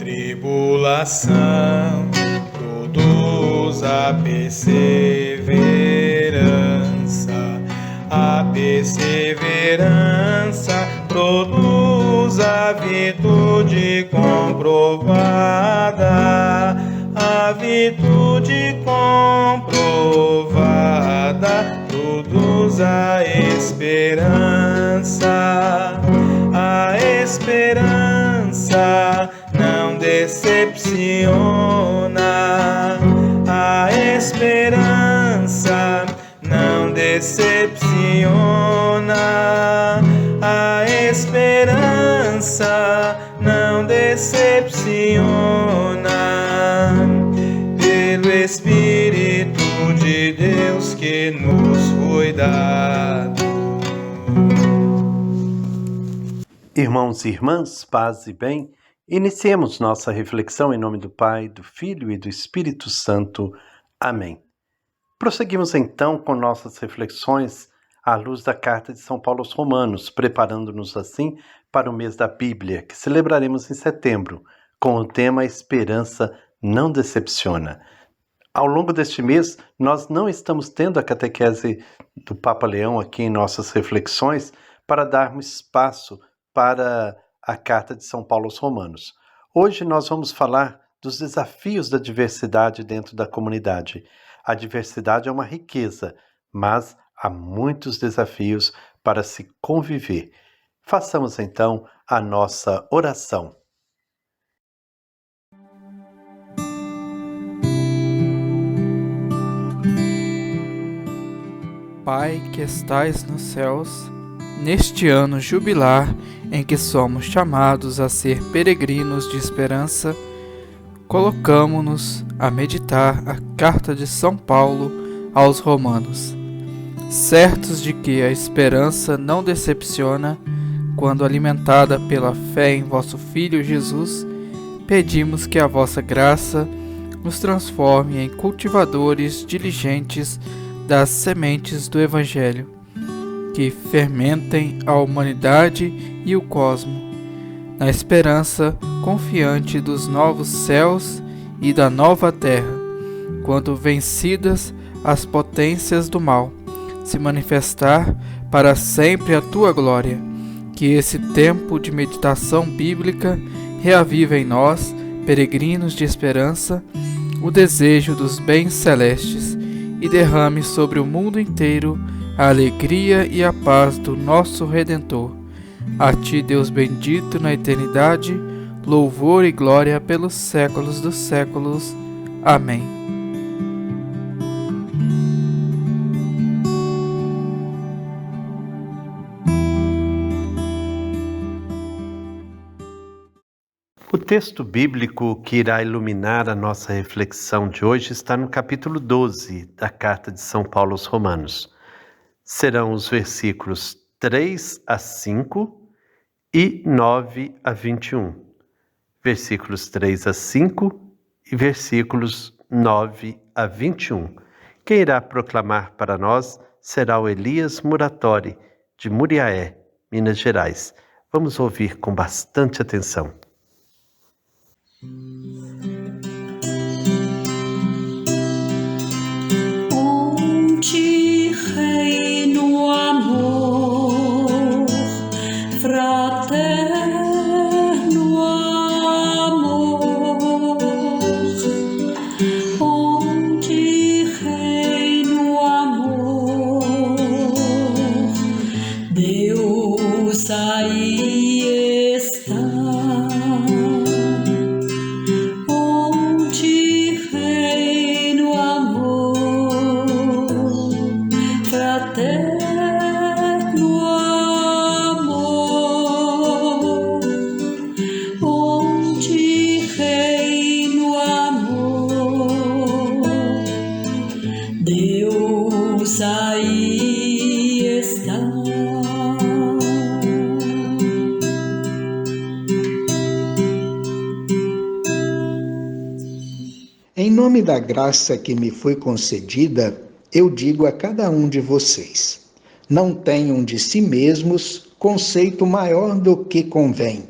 tribulação produz a perseverança. A perseverança produz a virtude comprovada. A virtude comprovada produz a esperança. A esperança não decepciona. A esperança não decepciona. A esperança não decepciona. Pelo Espírito de Deus que nos foi dado. Irmãos e irmãs, paz e bem, iniciemos nossa reflexão em nome do Pai, do Filho e do Espírito Santo. Amém. Prosseguimos então com nossas reflexões à luz da carta de São Paulo aos Romanos, preparando-nos assim para o mês da Bíblia, que celebraremos em setembro, com o tema Esperança não decepciona. Ao longo deste mês, nós não estamos tendo a catequese do Papa Leão aqui em nossas reflexões para darmos espaço para a carta de São Paulo aos Romanos. Hoje nós vamos falar dos desafios da diversidade dentro da comunidade. A diversidade é uma riqueza, mas há muitos desafios para se conviver. Façamos então a nossa oração. Pai que estais nos céus, neste ano jubilar em que somos chamados a ser peregrinos de esperança, colocamo-nos a meditar a carta de São Paulo aos Romanos, certos de que a esperança não decepciona, quando alimentada pela fé em vosso Filho Jesus, pedimos que a vossa graça nos transforme em cultivadores diligentes das sementes do Evangelho, que fermentem a humanidade e o cosmo, na esperança confiante dos novos céus e da nova terra, quando vencidas as potências do mal, se manifestar para sempre a tua glória. Que esse tempo de meditação bíblica reaviva em nós, peregrinos de esperança, o desejo dos bens celestes e derrame sobre o mundo inteiro a alegria e a paz do nosso Redentor. A ti, Deus bendito na eternidade, louvor e glória pelos séculos dos séculos. Amém. O texto bíblico que irá iluminar a nossa reflexão de hoje está no capítulo 12 da carta de São Paulo aos Romanos. Serão os versículos 3 a 5 e 9 a 21. Versículos 3 a 5 e versículos 9 a 21. Quem irá proclamar para nós será o Elias Muratori, de Muriaé, Minas Gerais. Vamos ouvir com bastante atenção. Onde reina o amor, fraterno amor, onde reina o amor, Deus aí está. Deus aí está. Em nome da graça que me foi concedida, eu digo a cada um de vocês: não tenham de si mesmos conceito maior do que convém,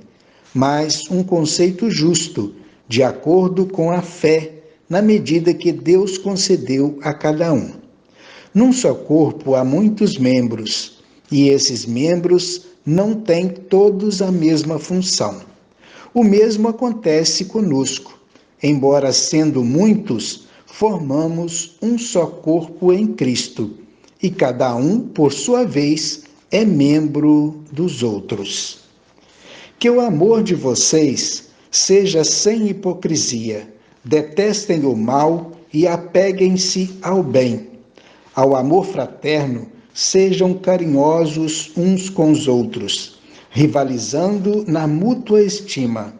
mas um conceito justo, de acordo com a fé, na medida que Deus concedeu a cada um. Num só corpo há muitos membros, e esses membros não têm todos a mesma função. O mesmo acontece conosco. Embora sendo muitos, formamos um só corpo em Cristo, e cada um, por sua vez, é membro dos outros. Que o amor de vocês seja sem hipocrisia. Detestem o mal e apeguem-se ao bem. Ao amor fraterno, sejam carinhosos uns com os outros, rivalizando na mútua estima.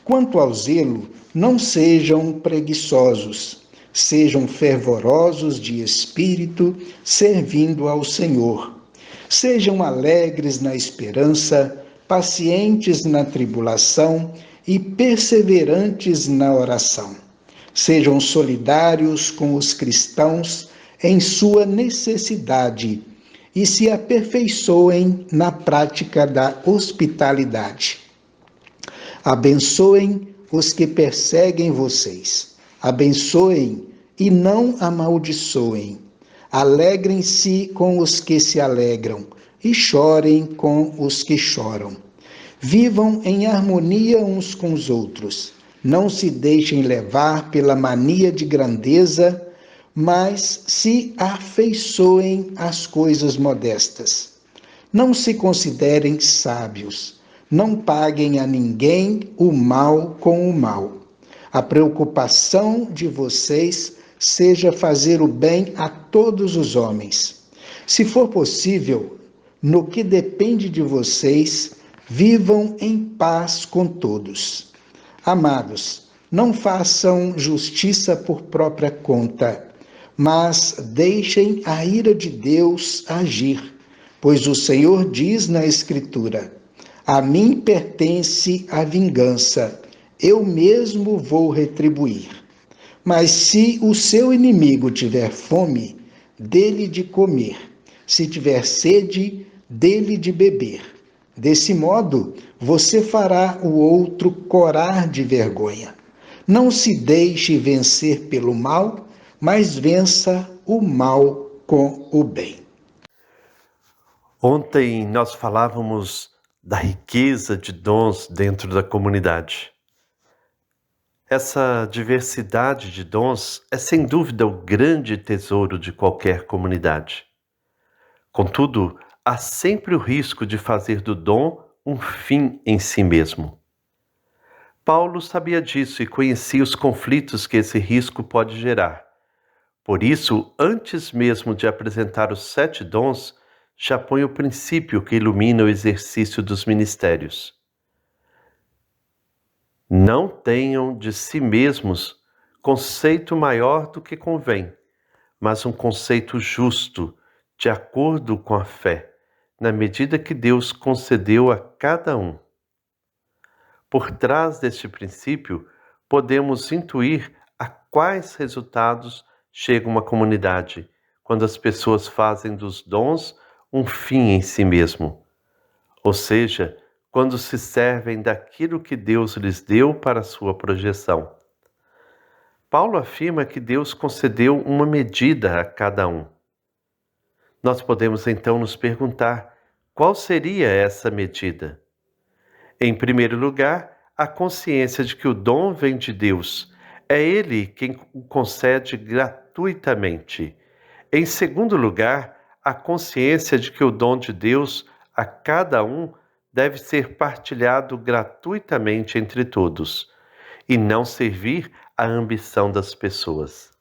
Quanto ao zelo, não sejam preguiçosos, sejam fervorosos de espírito, servindo ao Senhor. Sejam alegres na esperança, pacientes na tribulação e perseverantes na oração. Sejam solidários com os cristãos em sua necessidade e se aperfeiçoem na prática da hospitalidade. Abençoem os que perseguem vocês. Abençoem e não amaldiçoem. Alegrem-se com os que se alegram e chorem com os que choram. Vivam em harmonia uns com os outros. Não se deixem levar pela mania de grandeza, mas se afeiçoem às coisas modestas. Não se considerem sábios. Não paguem a ninguém o mal com o mal. A preocupação de vocês seja fazer o bem a todos os homens. Se for possível, no que depende de vocês, vivam em paz com todos. Amados, não façam justiça por própria conta, mas deixem a ira de Deus agir, pois o Senhor diz na Escritura: a mim pertence a vingança, eu mesmo vou retribuir. Mas se o seu inimigo tiver fome, dê-lhe de comer, se tiver sede, dê-lhe de beber. Desse modo, você fará o outro corar de vergonha. Não se deixe vencer pelo mal, mas vença o mal com o bem. Ontem nós falávamos da riqueza de dons dentro da comunidade. Essa diversidade de dons é sem dúvida o grande tesouro de qualquer comunidade. Contudo, há sempre o risco de fazer do dom um fim em si mesmo. Paulo sabia disso e conhecia os conflitos que esse risco pode gerar. Por isso, antes mesmo de apresentar os 7 dons, já põe o princípio que ilumina o exercício dos ministérios. Não tenham de si mesmos conceito maior do que convém, mas um conceito justo, de acordo com a fé, na medida que Deus concedeu a cada um. Por trás deste princípio, podemos intuir a quais resultados chega uma comunidade, quando as pessoas fazem dos dons um fim em si mesmo, ou seja, quando se servem daquilo que Deus lhes deu para a sua projeção. Paulo afirma que Deus concedeu uma medida a cada um. Nós podemos então nos perguntar, qual seria essa medida? Em primeiro lugar, a consciência de que o dom vem de Deus. É Ele quem o concede gratuitamente. Em segundo lugar, a consciência de que o dom de Deus a cada um deve ser partilhado gratuitamente entre todos e não servir à ambição das pessoas.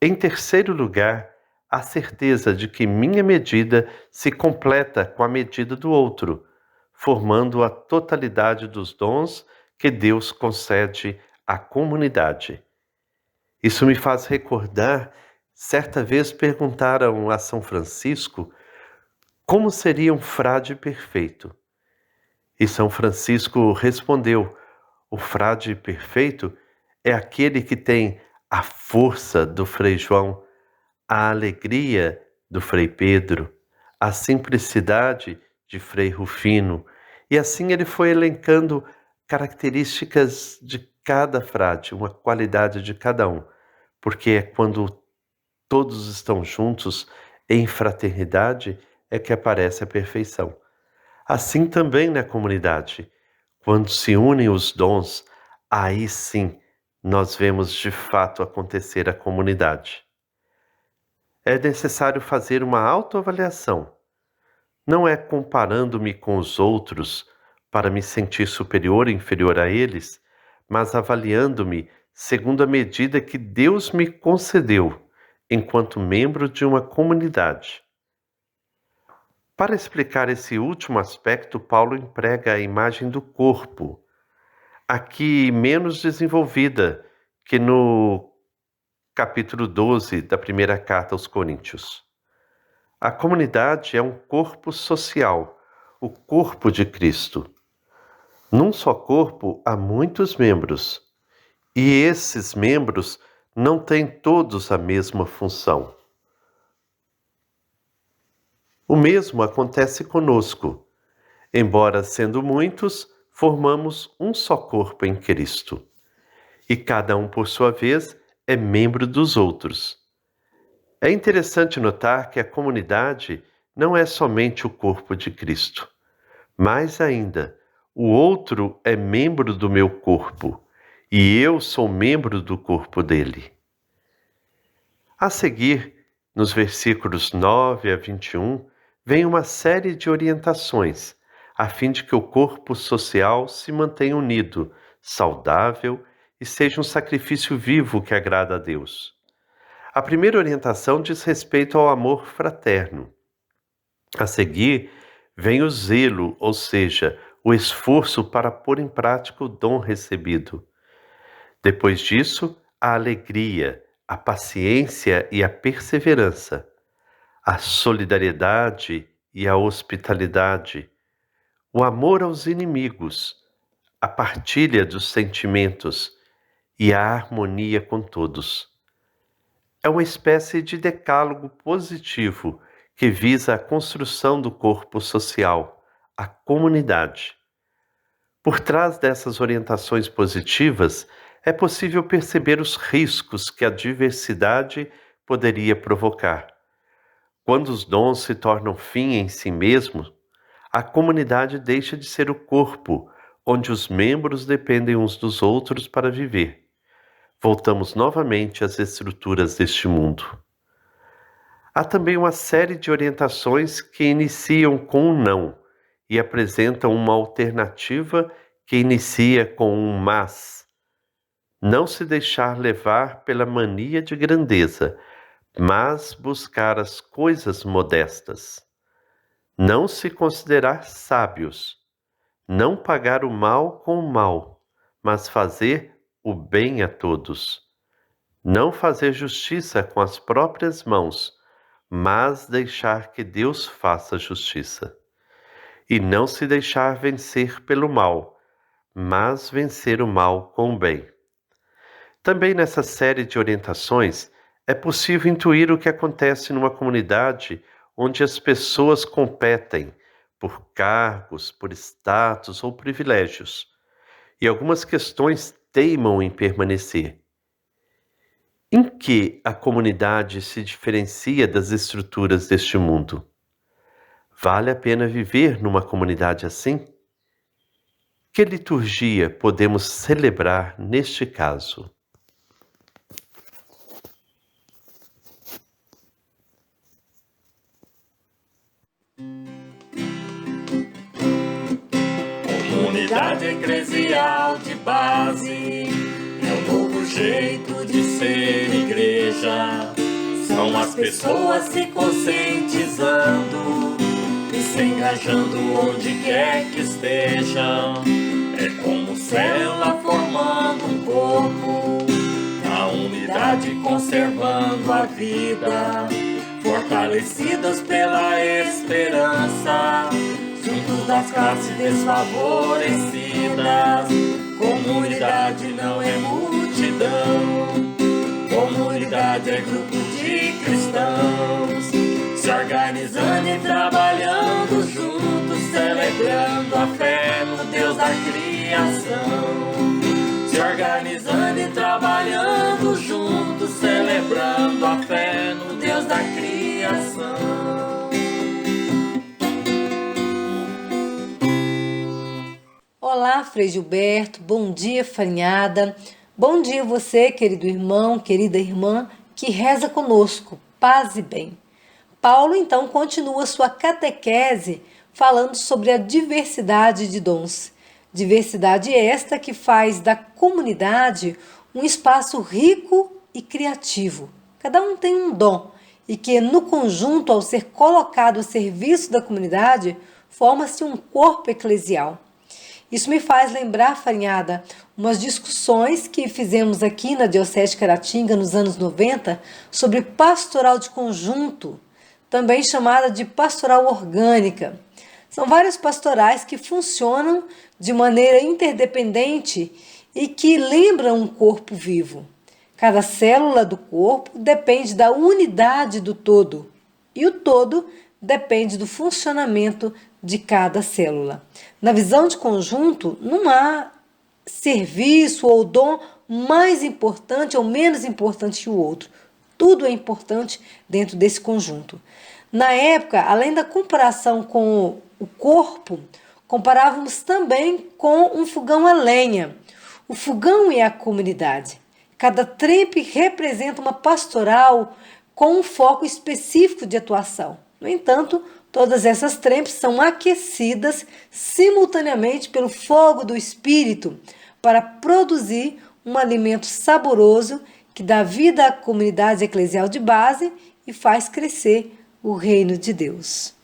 Em terceiro lugar, a certeza de que minha medida se completa com a medida do outro, formando a totalidade dos dons que Deus concede à comunidade. Isso me faz recordar, certa vez perguntaram a São Francisco como seria um frade perfeito. E São Francisco respondeu: o frade perfeito é aquele que tem a força do Frei João, a alegria do Frei Pedro, a simplicidade de Frei Rufino. E assim ele foi elencando características de cada frade, uma qualidade de cada um, porque é quando todos estão juntos em fraternidade é que aparece a perfeição. Assim também na comunidade, quando se unem os dons, aí sim nós vemos de fato acontecer a comunidade. É necessário fazer uma autoavaliação. Não é comparando-me com os outros para me sentir superior ou inferior a eles, mas avaliando-me segundo a medida que Deus me concedeu enquanto membro de uma comunidade. Para explicar esse último aspecto, Paulo emprega a imagem do corpo, aqui menos desenvolvida que no capítulo 12 da primeira carta aos Coríntios. A comunidade é um corpo social, o corpo de Cristo. Num só corpo há muitos membros, e esses membros não têm todos a mesma função. O mesmo acontece conosco. Embora sendo muitos, formamos um só corpo em Cristo. E cada um, por sua vez, é membro dos outros. É interessante notar que a comunidade não é somente o corpo de Cristo. Mais ainda, o outro é membro do meu corpo, e eu sou membro do corpo dele. A seguir, nos versículos 9 a 21, vem uma série de orientações, a fim de que o corpo social se mantenha unido, saudável e seja um sacrifício vivo que agrada a Deus. A primeira orientação diz respeito ao amor fraterno. A seguir, vem o zelo, ou seja, o esforço para pôr em prática o dom recebido. Depois disso, a alegria, a paciência e a perseverança, a solidariedade e a hospitalidade, o amor aos inimigos, a partilha dos sentimentos e a harmonia com todos. É uma espécie de decálogo positivo que visa a construção do corpo social, a comunidade. Por trás dessas orientações positivas, é possível perceber os riscos que a diversidade poderia provocar. Quando os dons se tornam fim em si mesmos, a comunidade deixa de ser o corpo, onde os membros dependem uns dos outros para viver. Voltamos novamente às estruturas deste mundo. Há também uma série de orientações que iniciam com um não e apresentam uma alternativa que inicia com um mas. Não se deixar levar pela mania de grandeza, mas buscar as coisas modestas. Não se considerar sábios. Não pagar o mal com o mal, mas fazer o bem a todos. Não fazer justiça com as próprias mãos, mas deixar que Deus faça justiça. E não se deixar vencer pelo mal, mas vencer o mal com o bem. Também nessa série de orientações, é possível intuir o que acontece numa comunidade onde as pessoas competem por cargos, por status ou privilégios, e algumas questões teimam em permanecer. Em que a comunidade se diferencia das estruturas deste mundo? Vale a pena viver numa comunidade assim? Que liturgia podemos celebrar neste caso? Comunidade eclesial de base é um novo jeito de ser igreja. São as pessoas se conscientizando e se engajando onde quer que estejam. É como célula formando um corpo, na unidade conservando a vida, fortalecidas pela esperança, juntos das classes desfavorecidas. Comunidade não é multidão, comunidade é grupo de cristãos, se organizando e trabalhando juntos, celebrando a fé no Deus da criação. Se organizando Olá, Frei Gilberto, bom dia, farinhada. Bom dia você, querido irmão, querida irmã, que reza conosco, paz e bem. Paulo, então, continua sua catequese falando sobre a diversidade de dons. Diversidade esta que faz da comunidade um espaço rico e criativo. Cada um tem um dom e que, no conjunto, ao ser colocado a serviço da comunidade, forma-se um corpo eclesial. Isso me faz lembrar, farinhada, umas discussões que fizemos aqui na Diocese de Caratinga nos anos 90 sobre pastoral de conjunto, também chamada de pastoral orgânica. São vários pastorais que funcionam de maneira interdependente e que lembram um corpo vivo. Cada célula do corpo depende da unidade do todo, e o todo depende do funcionamento de cada célula. Na visão de conjunto, não há serviço ou dom mais importante ou menos importante que o outro. Tudo é importante dentro desse conjunto. Na época, além da comparação com o corpo, comparávamos também com um fogão a lenha. O fogão é a comunidade. Cada trempe representa uma pastoral com um foco específico de atuação. No entanto, todas essas trempes são aquecidas simultaneamente pelo fogo do Espírito para produzir um alimento saboroso que dá vida à comunidade eclesial de base e faz crescer o reino de Deus.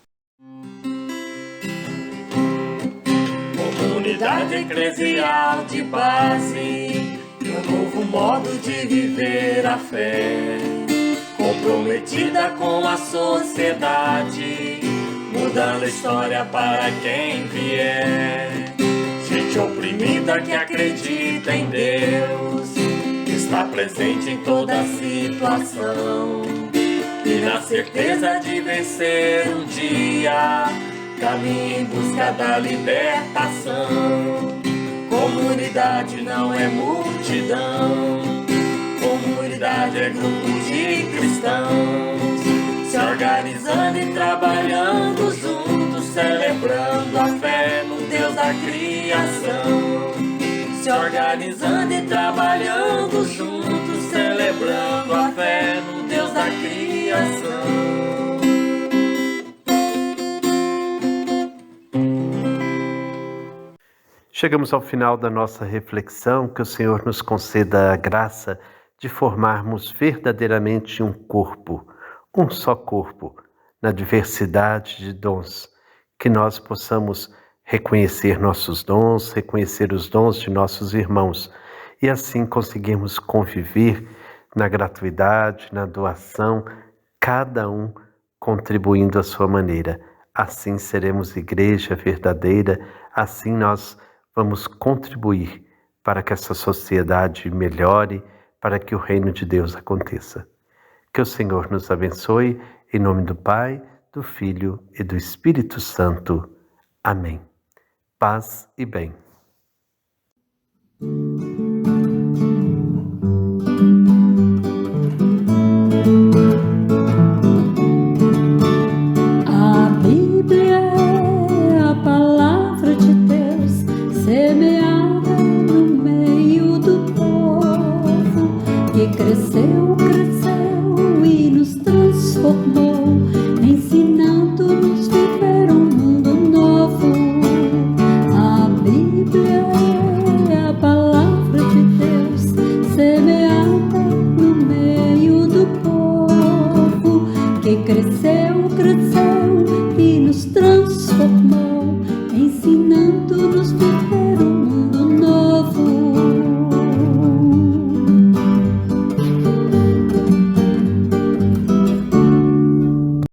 Comunidade eclesial de base, um novo modo de viver a fé, comprometida com a sociedade, mudando a história para quem vier. Gente oprimida que acredita em Deus, está presente em toda situação, e na certeza de vencer um dia, caminha em busca da libertação. Comunidade não é multidão, comunidade é grupo de cristãos, se organizando e trabalhando juntos, celebrando a fé no Deus da criação. Se organizando e trabalhando juntos, celebrando a fé no Deus da criação. Chegamos ao final da nossa reflexão. Que o Senhor nos conceda a graça de formarmos verdadeiramente um corpo, um só corpo, na diversidade de dons, que nós possamos reconhecer nossos dons, reconhecer os dons de nossos irmãos e assim conseguirmos conviver na gratuidade, na doação, cada um contribuindo à sua maneira. Assim seremos igreja verdadeira, assim nós vamos contribuir para que essa sociedade melhore, para que o reino de Deus aconteça. Que o Senhor nos abençoe, em nome do Pai, do Filho e do Espírito Santo. Amém. Paz e bem. A Bíblia é a palavra de Deus, semeada no meio do povo, que cresceu, cresceu e nos transformou, ensinando-nos a viver um mundo novo. A Bíblia é a palavra de Deus, semeada no meio do povo, que cresceu, cresceu e nos transformou,